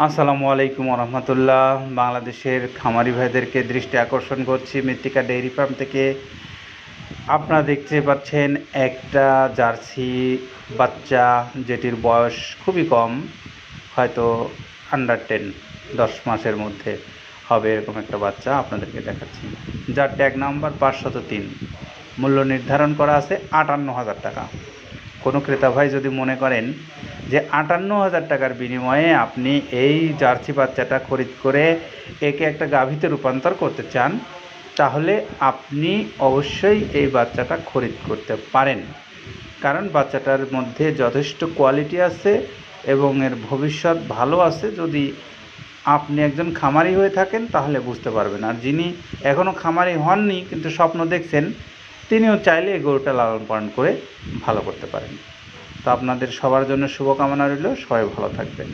আসসালামু আলাইকুম রহমতুল্লাহ। বাংলাদেশের খামারি ভাইদেরকে দৃষ্টি আকর্ষণ করছি মৃত্তিকা ডেইরি ফার্ম থেকে। আপনারা দেখতে পাচ্ছেন একটা জার্সি বাচ্চা, যেটির বয়স খুবই কম, হয়তো আন্ডার 10, 10 মাসের মধ্যে হবে এরকম একটা বাচ্চা আপনাদেরকে দেখাচ্ছি, যার ট্যাগ নাম্বার 503। মূল্য নির্ধারণ করা আছে 58,000 টাকা। কোনো ক্রেতা ভাই যদি মনে করেন যে 58,000 টাকার বিনিময়ে আপনি এই জার্সি বাচ্চাটা খরিদ করে একে একটা গাভীতে রূপান্তর করতে চান, তাহলে আপনি অবশ্যই এই বাচ্চাটা খরিদ করতে পারেন। কারণ বাচ্চাটার মধ্যে যথেষ্ট কোয়ালিটি আছে এবং এর ভবিষ্যৎ ভালো আছে। যদি আপনি একজন খামারি হয়ে থাকেন তাহলে বুঝতে পারবেন, আর যিনি এখনও খামারি হননি কিন্তু স্বপ্ন দেখছেন, তিনিও চাইলে এই গরুটা লালন পালন করে ভালো করতে পারেন। তো আপনাদের সবার জন্য শুভকামনা রইল, সবাই ভালো থাকবেন।